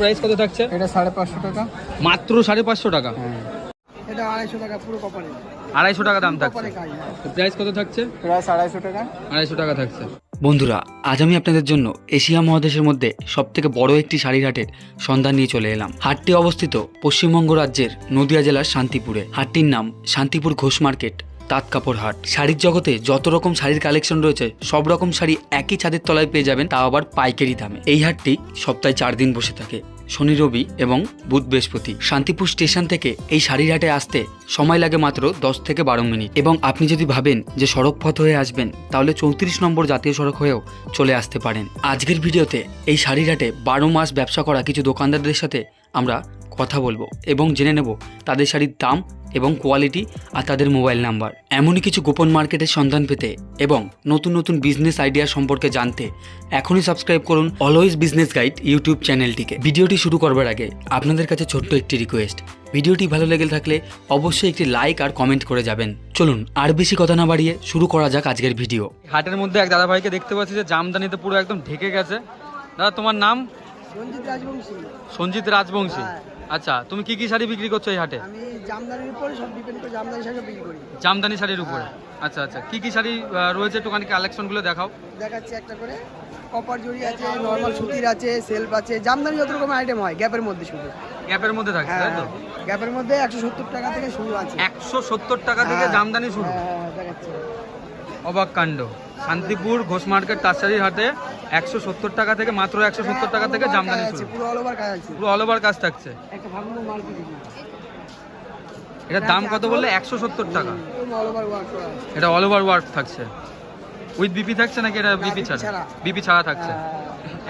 Price কত থাকছে? এটা 550 টাকা। মাত্র 550 টাকা। এটা 250 টাকা পুরো কপারে। 250 টাকা দাম থাকছে। প্রাইস কত থাকছে? প্রাইস 250 টাকা। 250 টাকা থাকছে। বন্ধুরা, আজ আমি আপনাদের জন্য এশিয়া মহাদেশের মধ্যে সবথেকে বড় একটি শাড়ির হাটের সন্ধান নিয়ে চলে এলাম। হাটটি অবস্থিত পশ্চিমবঙ্গ রাজ্যের নদিয়া জেলার শান্তিপুরে। হাটটির নাম শান্তিপুর ঘোষ মার্কেট তাঁত কাপড় হাট। শাড়ির জগতে যত রকম শাড়ির কালেকশন রয়েছে সব রকম শাড়ি একই ছাদের তলায় পেয়ে যাবেন, তাও আবার পাইকারি দামে। এই হাটটি সপ্তাহে 4 দিন বসে থাকে, শনি রবি এবং বুধ বৃহস্পতি। শান্তিপুর স্টেশন থেকে এই শাড়ির হাটে আসতে সময় লাগে মাত্র 10 থেকে 12 মিনিট। এবং আপনি যদি ভাবেন যে সড়ক পথ হয়ে আসবেন, তাহলে 34 নম্বর জাতীয় সড়ক হয়েও চলে আসতে পারেন। আজকের ভিডিওতে এই শাড়ির হাটে 12 মাস ব্যবসা করা কিছু দোকানদারদের সাথে আমরা কথা বলবো এবং জেনে নেব তাদের শাড়ির দাম এবং কোয়ালিটি আর তাদের মোবাইল নাম্বার। এমনই কিছু গোপন মার্কেটের সন্ধান পেতে এবং নতুন নতুন বিজনেস আইডিয়া সম্পর্কে জানতে এখনই সাবস্ক্রাইব করুন অলওয়েজ বিজনেস গাইড ইউটিউব চ্যানেলটিকে। ভিডিওটি শুরু করবার আগে আপনাদের কাছে ছোট্ট একটি রিকোয়েস্ট, ভিডিওটি ভালো লেগে থাকলে অবশ্যই একটি লাইক আর কমেন্ট করে যাবেন। চলুন আর বেশি কথা না বাড়িয়ে শুরু করা যাক আজকের ভিডিও। হাটের মধ্যে এক দাদা ভাইকে দেখতে পাচ্ছি যে জামদানিতে পুরো একদম ঢেকে গেছে। দাদা, তোমার নাম? সঞ্জিত রাজবংশী। সঞ্জিত রাজবংশী। আচ্ছা, তুমি কি কি শাড়ি বিক্রি করছো এই হাটে? আমি জামদানির উপরে সব ডিপেন্ড করে জামদানি শাড়ি বিক্রি করি। জামদানি শাড়ির উপরে? আচ্ছা আচ্ছা, কি কি শাড়ি রয়েছে একটুখানি কালেকশনগুলো দেখাও। দেখাচ্ছি একটা করে। কপার জড়ি আছে, নরমাল সুতির আছে, সেলফ আছে, জামদানি যত রকম আইটেম হয় গ্যাপের মধ্যে শুধু। গ্যাপের মধ্যে থাকছে তাই তো? গ্যাপের মধ্যে 170 টাকা থেকে শুরু আছে। 170 টাকা থেকে জামদানি শুরু? দেখাচ্ছি। অবাক কাণ্ড। শান্তিপুর ঘোষ মার্কেট তাঁত শাড়ির হাটে 170 টাকা থেকে, মাত্র 170 টাকা থেকে জামদানি শুরু। পুরো অল ওভার কাজ আছে। পুরো অল ওভার কাজ থাকছে। একটা ভাঙবো মাল কি দেখি। এটার দাম কত বললে? 170 টাকা। অল ওভার ওয়ার্ক করা আছে। এটা অল ওভার ওয়ার্ক থাকছে। উইথ বিপি থাকছে নাকি এটা বিপি ছাড়া? বিপি ছাড়া থাকছে।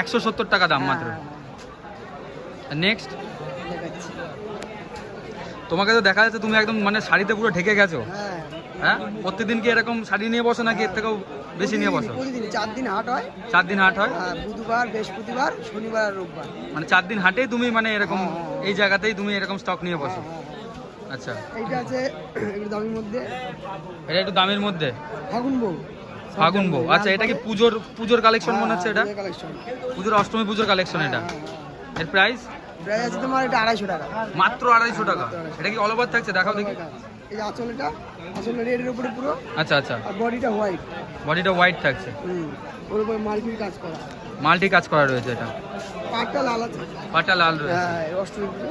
170 টাকা দাম মাত্র। নেক্সট দেখাচ্ছি। তোমাকে তো দেখা যাচ্ছে তুমি একদম মানে শাড়িতে পুরো ঢেকে গেছো। হ্যাঁ, প্রতিদিন কি এরকম শাড়ি নিয়ে বসো নাকি এর থেকেও বেশি নিয়ে বসো? প্রতিদিন 4 দিন হাট হয়। 4 দিন হাট হয়? বুধবার, বৃহস্পতিবার, শনিবার আর রোববার। মানে 4 দিন হাটেই তুমি মানে এরকম এই জায়গাতেই তুমি এরকম স্টক নিয়ে বসো? আচ্ছা, এইটা আছে একটু দামের মধ্যে। এটা একটু দামের মধ্যে? ফাগুন বউ। ফাগুন বউ। আচ্ছা, এটা কি পুজোর কালেকশন মনে হচ্ছে? এটা পুজোর অষ্টমী পুজোর কালেকশন। এটা এর প্রাইস? প্রাইস আছে তোমার এটা 250 টাকা। মাত্র 250 টাকা। এটা কি অল ওভার থাকছে? দেখাও দেখি। এই আঁচল, এটা আসলে রেডের উপরে পুরো। আচ্ছা আচ্ছা, আর বডিটা হোয়াইট। বডিটা হোয়াইট থাকছে। ওর উপরে মাল্টির কাজ করা। মাল্টি কাজ করা রয়েছে। এটা পাটটা লাল আছে। পাটটা লাল রয়েছে। হ্যাঁ, অষ্টমী পুজো।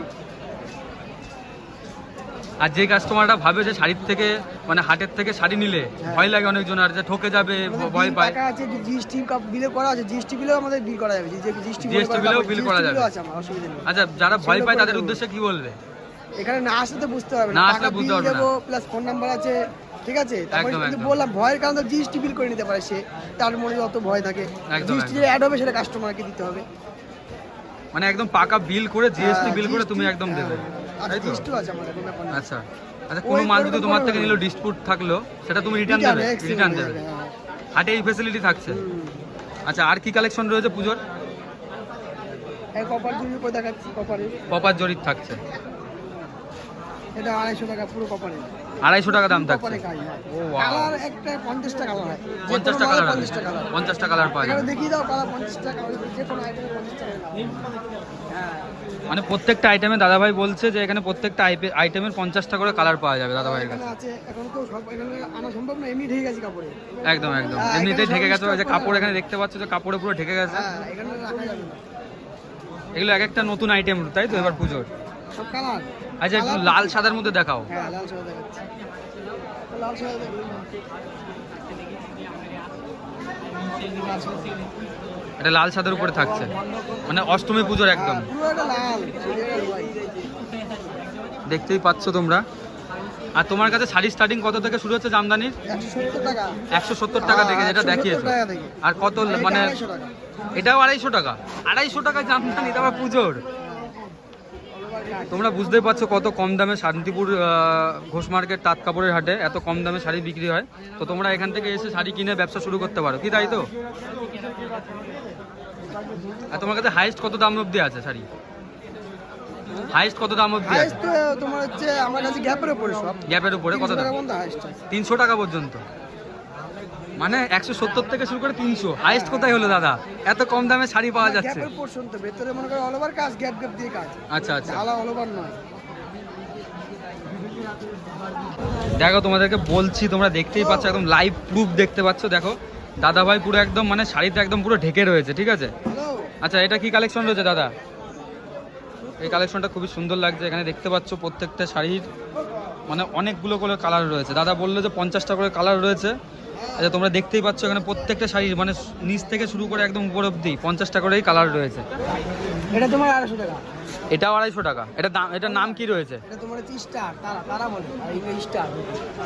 আর যে কাস্টমারটা ভাবে যে শাড়ির থেকে মানে হাটের থেকে শাড়ি নিলে ভয় লাগে অনেকজন, আর যে ঠকে যাবে ভয় পায়। টাকা আছে, জিএসটি বিলে করা আছে, জিএসটি বিলেও আমাদের বিল করা যাবে। জিএসটি বিলেও বিল করা যাবে। আচ্ছা, যারা ভয় পায় তাদের উদ্দেশ্যে কি বলবে? এখানে না আসলে তো বুঝতে পারবে না, আসলে বুঝতে পারবে না। প্লাস ফোন নাম্বার আছে, ঠিক আছে? তারপরে কিন্তু বললাম ভয়ের কারণে জিএসটি বিল করে নিতে পারে সে, তার মনে যত ভয় থাকে। জিএসটি যে অ্যাড হবে সেটা কাস্টমারকে দিতে হবে। মানে একদম পাকা বিল করে, জিএসটি বিল করে তুমি একদম দেবে, তাই তো? আচ্ছা আচ্ছা, কোনো মাল যদি তোমার থেকে নিলো ডিসপুট থাকলো সেটা তুমি রিটার্ন দেবে। হাটে এই ফ্যাসিলিটি থাকছে। আচ্ছা, আর কি কালেকশন রয়েছে পুজোর? কপার জরির থাকছে। এটা 250 টাকা পুরো কপারে। 250 টাকা দাম থাকছে। ও ওয়াও, কালার একটা 50টা কালার হয়। 50টা কালার? 50টা কালার পাওয়া যাবে। দেখিয়ে দাও কালার 50 টাকা, যে কোনো আইটেমে 50 টাকা। হ্যাঁ, মানে প্রত্যেকটা আইটেমে দাদাভাই বলছে যে এখানে প্রত্যেকটা আইটেমের 50টা করে কালার পাওয়া যাবে দাদাভাইয়ের কাছে। আছে এখন তো সব এখানে আনা সম্ভব না, এমনি ঢেকে গেছে কাপড়ে। একদম একদম, এমনিতেই ঢেকে গেছে। ওই যে কাপড় এখানে দেখতে পাচ্ছ যে কাপড়ে পুরো ঢেকে গেছে। হ্যাঁ, এখানে রাখা যাবে না। এগুলো এক একটা নতুন আইটেম, তাই তো? এবার পুজোর সব কালার। আচ্ছা, একটু লাল সাদার মধ্যে দেখাও। হ্যাঁ, লাল সাদা দেখাচ্ছি। লাল সাদা দেখুন। এটা লাল সাদার উপরে থাকছে, মানে অষ্টমী পুজোর একদম পুরো এটা লাল। দেখতেই পাচ্ছ তোমরা। আর তোমার কাছে শাড়ি স্টার্টিং কত থেকে শুরু হচ্ছে জামদানির? 170 টাকা। 170 টাকা থেকে যেটা দেখিয়েছো। আর কত মানে? এটাও 250 টাকা। 250 টাকা জামদানি, তারপর পুজোর। তোমরা বুঝতেই পারছো কত কম দামে শান্তিপুর ঘোষ মার্কেট তাঁত কাপড়ের হাটে এত কম দামে শাড়ি বিক্রি হয়। তো তোমরা এখান থেকে এসে শাড়ি কিনে ব্যবসা শুরু করতে পারো, কি তাই তো? আর তোমার কাছে হাইস্ট কত দাম অবধি আছে শাড়ি? হাইস্ট কত দাম অবধি আছে? হাইস্ট তোমার হচ্ছে আমার কাছে গ্যাপের উপরে সব। গ্যাপের উপরে কত দাম? 300 টাকা পর্যন্ত। মানে 170 থেকে শুরু করে 300, হাইস্ট কোথায় হলো দাদা? এত কম দামে শাড়ি পাওয়া যাচ্ছে। গ্যাপের পোরশন তো ভেতরে মনে করো অল ওভার কাজ, গ্যাপ গ্যাপ দিয়ে কাজ। আচ্ছা আচ্ছা, ঢালা অল ওভার নয়। দেখো তোমাদেরকে বলছি, তোমরা দেখতেই পাচ্ছ, একদম লাইভ প্রুফ দেখতে পাচ্ছ। দেখো দাদা ভাই পুরো একদম মানে শাড়িতে একদম পুরো ঢেকে রয়েছে, ঠিক আছে? হ্যালো, আচ্ছা, এটা কি কালেকশন রয়েছে দাদা? এই কালেকশনটা খুবই সুন্দর লাগছে। এখানে দেখতে পাচ্ছ প্রত্যেকটা শাড়ির মানে অনেকগুলো করে কালার রয়েছে। দাদা বললো যে 50টা করে কালার রয়েছে। আচ্ছা, তোমরা দেখতেই পাচ্ছ এখানে প্রত্যেকটা শাড়ির মানে নিচ থেকে শুরু করে একদম উপর অব্দি 50টা করেই কালার রয়েছে। এটা তোমার 250 টাকা। এটাও 250 টাকা। এটা দাম, এটার নাম কি রয়েছে? এটা তোমার স্টার, তারা তারা বলে, আর ইংলিশ স্টার।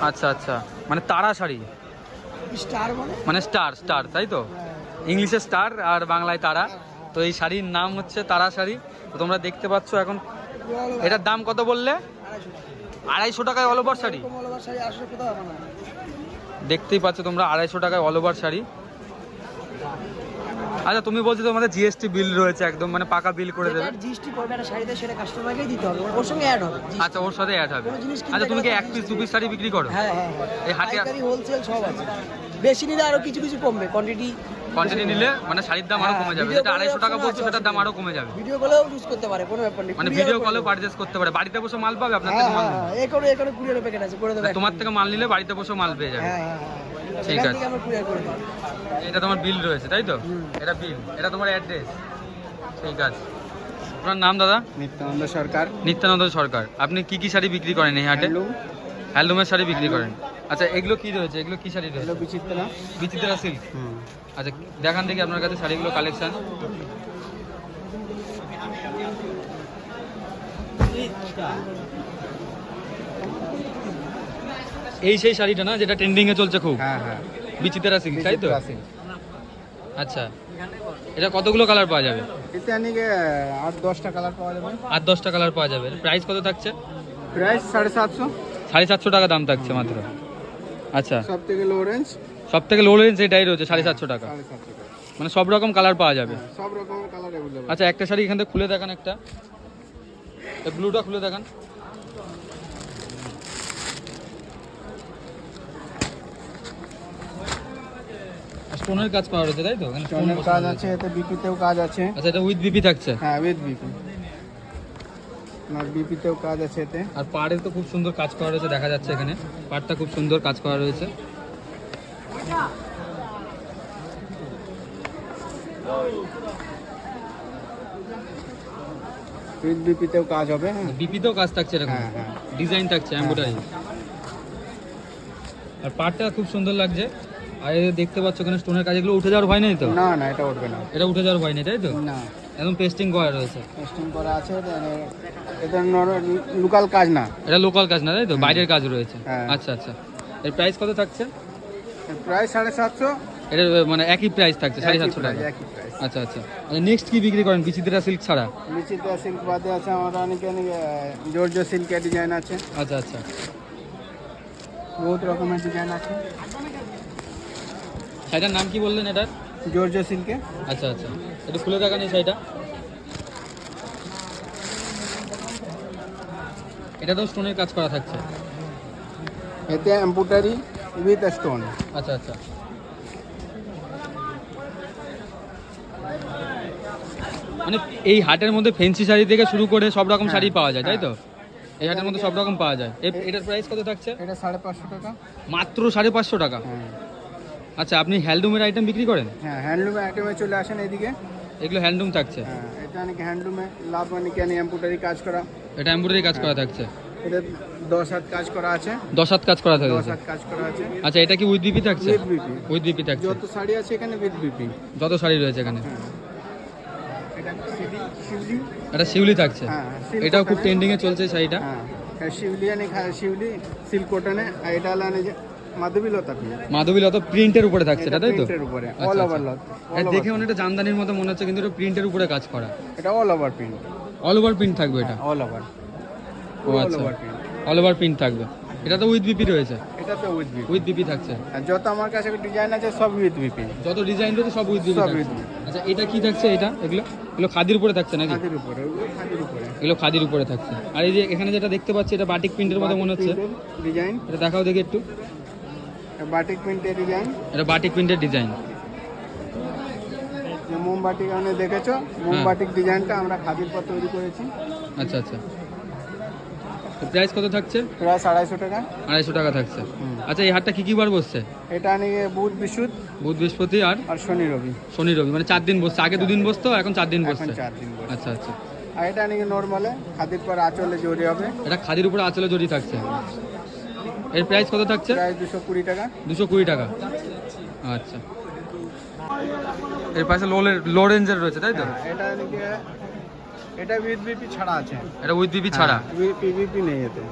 আচ্ছা আচ্ছা, মানে তারা শাড়ি, স্টার মানে স্টার স্টার, তাই তো? ইংলিশে স্টার আর বাংলায় তারা। তো এই শাড়ির নাম হচ্ছে তারা শাড়ি। তো তোমরা দেখতে পাচ্ছ এখন। এটার দাম কত বললে? 250 টাকায় all over sari. All over sari আসলে কোথাও হবে না। দেখতেই পাচ্ছ তোমরা 250 টাকায় অল ওভার শাড়ি। আচ্ছা, তুমি বলছো তোমাদের জিএসটি বিল রয়েছে, একদম মানে পাকা বিল করে দেবে। জিএসটি পড়বে একটা শাড়িতে, সেটা কাস্টমারকেই দিতে হবে, ওর সঙ্গে অ্যাড হবে। আচ্ছা, ওর সাথে অ্যাড হবে। কোনো জিনিস কিনতে আচ্ছা, তুমি কি গেলে 1 পিস 2 পিস শাড়ি বিক্রি করো? হ্যাঁ হ্যাঁ এই হাটে পাইকারি হোলসেল সব আছে। বেশি নিলে আরো কিছু কিছু কমবে, কোয়ান্টিটি নিলে মানে শাড়ির দাম আরো কমে যাবে। যেটা 250 টাকা বলছো সেটার দাম আরো কমে যাবে। ভিডিও কলেও ইউজ করতে পারে, কোনো ব্যাপার নেই। মানে ভিডিও কলেও পারচেজ করতে পারে, বাড়িতে বসে মাল পাবে আপনার থেকে মাল নেবে। এখানে কুরিয়ারের প্যাকেট আছে, করে দেবে। তোমার থেকে মাল নিলে বাড়িতে বসে মাল পেয়ে যাবে। হ্যাঁ হ্যাঁ ঠিক এখান আছে। থেকে আমরা কুরিয়ার করে দেব। এটা তোমার বিল রয়েছে, তাই তো? এটা বিল, এটা তোমার অ্যাড্রেস। ঠিক আছে। আপনার নাম দাদা? নিত্যানন্দ সরকার। নিত্যানন্দ সরকার। আপনি কি কি শাড়ি বিক্রি করেন এই হাটে? হ্যান্ডলুমের শাড়ি বিক্রি করেন। আচ্ছা, এগুলো কি রয়েছে? এগুলো কি শাড়ি রয়েছে? বিচিত্রা। বিচিত্রা সিল্ক। আচ্ছা, দেখান দেখি আপনার কাছে শাড়িগুলো কালেকশন। এই সেই শাড়িটা না যেটা ট্রেন্ডিং এ চলছে খুব? হ্যাঁ হ্যাঁ, বিচিত্রা সিল্ক, তাই তো? বিচিত্রা সিল্ক। আচ্ছা, এটা কতগুলো কালার পাওয়া যাবে? এতে আনিকে 8-10টা কালার পাওয়া যাবে। 8-10টা কালার পাওয়া যাবে। প্রাইস কত থাকছে? প্রাইস 750। 750 টাকা দাম থাকছে মাত্র। আচ্ছা, সব থেকে লো রেঞ্জ। সব থেকে লো রেঞ্জ এটাই রয়েছে 750 টাকা। 750 টাকা। মানে সব রকম কালার পাওয়া যাবে। সব রকমের কালার अवेलेबल। আচ্ছা, একটা শাড়ি এখান থেকে খুলে দেখান, একটা এই ব্লুটা খুলে দেখান। স্টোনের কাজ করা রয়েছে, তাই তো? এখানে stone স্টোনের বসানো কাজ রয়েছে। আছে, এতে বিপিতেও কাজ আছে। আচ্ছা, এটা উইথ বিপি থাকছে। হ্যাঁ, উইথ বিপি। না, বিপিতেও কাজ আছে এতে। আর পাড়ে তো খুব সুন্দর কাজ করা রয়েছে, দেখা যাচ্ছে এখানে পাড়টা খুব সুন্দর কাজ করা রয়েছে। উইথ বিপিতেও কাজ হবে। হ্যাঁ বিপিতেও কাজ থাকছে, এরকম হ্যাঁ হ্যাঁ। ডিজাইন থাকছে, এমব্রয়ডারি। আর পাড়টা খুব সুন্দর লাগছে। আর এই দেখতে পাচ্ছ এখানে স্টোনের কাজ, এগুলো উঠে যাওয়ার ভয় নেই তো? না না, এটা উঠবে না। এটা উঠে যাওয়ার ভয় নেই, তাই তো? না, একদম পেস্টিং করা রয়েছে। টেস্টিং করা আছে। এটা লোকাল কাজ না। এটা লোকাল কাজ না, তাই তো? বাইরের কাজ রয়েছে। হ্যাঁ। আচ্ছা আচ্ছা, এর প্রাইস কত থাকছে? প্রাইস 750। এটা মানে একই প্রাইস থাকছে, 750 টাকা। একই প্রাইস। আচ্ছা আচ্ছা। নেক্সট কি বিক্রি করেন? বিচিত্রা সিল্ক ছাড়া? বিচিত্রা সিল্ক বাদে আছে আমার অনেক অনেক জর্জ সিল্কের ডিজাইন আছে। আচ্ছা আচ্ছা। বহুত রকমের ডিজাইন আছে। শাড়িটার নাম কি বললেন এটার? জর্জ সিল্কে। আচ্ছা আচ্ছা, একটু খুলে দেখান এই শাড়িটা। এটা তো স্টোনের কাজ করা থাকছে। এতে এমব্রয়ডারি উইথ স্টোন। আচ্ছা আচ্ছা। মানে এই হাটের মধ্যে ফ্যান্সি শাড়ি থেকে শুরু করে সব রকম শাড়ি পাওয়া যায়, তাই তো? এই হাটের মধ্যে সব রকম পাওয়া যায়। এটার প্রাইস কত থাকছে? এটা 550 টাকা। মাত্র 550 টাকা। হ্যাঁ আচ্ছা, আপনি হ্যান্ডলুমের আইটেম বিক্রি করেন? হ্যাঁ, হ্যান্ডলুমের আইটেমে চলে আসেন এইদিকে। এগুলো হ্যান্ডলুম থাকছে। হ্যাঁ, এটা অনেক হ্যান্ডলুমে লাভ মানে কেন এমব্রয়ডারি কাজ করা। এটা এমব্রয়ডারি কাজ করা থাকছে। এটা 10 হাত কাজ করা আছে। 10 হাত কাজ করা 10 থাকছে। হাত কাজ করা আছে। আচ্ছা, এটা কি উইথ বিপি থাকছে? With BP. উইথ বিপি থাকছে। যত শাড়ি আছে এখানে উইথ বিপি। যত শাড়ি রয়েছে এখানে। এটা শিউলি। এটা শিউলি থাকছে। হ্যাঁ, silk এটাও খুব cotton-এ। ট্রেন্ডিং এ চলছে এই শাড়িটা। হ্যাঁ, শিউলি আনে শিউলি সিল্ক কটনে। আর এটা লানে যে মাধবীলতা প্রিন্ট। মাধবীলতা প্রিন্টের উপরে থাকছে, এটা তাই তো? প্রিন্টের উপরে আচ্ছা, অল আচ্ছা। ওভার লট। এটা দেখে অনেকটা জামদানির মতো মনে হচ্ছে, কিন্তু এটা প্রিন্টের উপরে কাজ করা। এটা all over print. All over print থাকবে এটা? All over. ও অল আচ্ছা, over print. All over print থাকবে। এটা তো উইথ বিপি রয়েছে? এটা তো উইথ বিপি। উইথ বিপি থাকছে। আর যত আমার কাছে ডিজাইন আছে সব উইথ বিপি। যত ডিজাইন রয়েছে সব উইথ বিপি সব থাকছে। with BP. আচ্ছা, এটা কি থাকছে? এটা এগুলো খাদির উপরে থাকছে নাকি? খাদির উপরে, ওগুলো খাদির উপরে। এগুলো খাদির উপরে থাকছে। আর এই যে এখানে যেটা দেখতে পাচ্ছি, এটা বাটিক প্রিন্টের মতো মনে হচ্ছে। ডিজাইন। এটা দেখাও দেখি একটু। বাটিক প্রিন্টের ডিজাইন, এটা বাটিক প্রিন্টের ডিজাইন। যে মোমবাটিক আপনি দেখেছো, মোমবাটিক ডিজাইনটা আমরা খাদির পর তৈরি করেছি। আচ্ছা আচ্ছা, প্রাইস কত থাকছে? প্রায় 250 টাকা। 250 টাকা থাকছে। আচ্ছা, এই হাটটা কি বার বসছে? এটা নিয়ে বুধ বৃহস্পতি, বুধ বৃহস্পতি আর আর শনি রবি। শনি রবি, মানে 4 দিন বসছে। আগে 2 দিন বসতো, এখন 4 দিন এখন বসছে। 4 দিন বসে। আচ্ছা আচ্ছা, আর এটা নিয়ে নর্মালে খাদির পর আঁচলে জড়ি হবে। এটা খাদির উপরে আঁচলে জড়ি থাকছে। এর প্রাইস কত থাকছে? প্রায় 220 টাকা। 220 টাকা। আচ্ছা, এর পাশে লো রেঞ্জের রয়েছে, তাই তো? এটা নিয়ে এটা উইথ বিপি ছাড়া আছে। এটা উইথ বিপি ছাড়া? বিপি নেই এতে।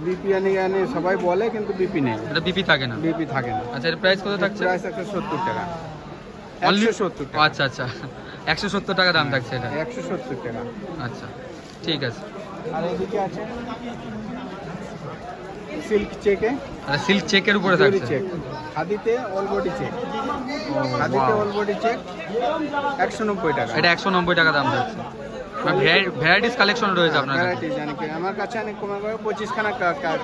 বিপি আনি সবাই বলে, কিন্তু বিপি নেই, এটা বিপি থাকে না। বিপি থাকে না। আচ্ছা, এর প্রাইস কত থাকছে? প্রাইস 170 টাকা। Only 170 টাকা। আচ্ছা আচ্ছা, 170 টাকা দাম থাকছে এটা। 170 টাকা। আচ্ছা, ঠিক আছে। আর এদিকে আছে সিল্ক চেকে, আচ্ছা, সিল্ক চেকের উপরে জরি থাকছে। চেক, খাদিতে অল বডি চেক। খাদিতে অল বডি চেক 190 টাকা। এটা 190 টাকা দাম থাকছে। ভ্যারাইটিস কালেকশন রয়েছে আপনার কাছে? ভ্যারাইটি জানি কি আমার কাছে অনেক কমে গেল, 25 খানা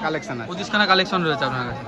কালেকশন আছে। 25 খানা কালেকশন রয়েছে আপনার কাছে।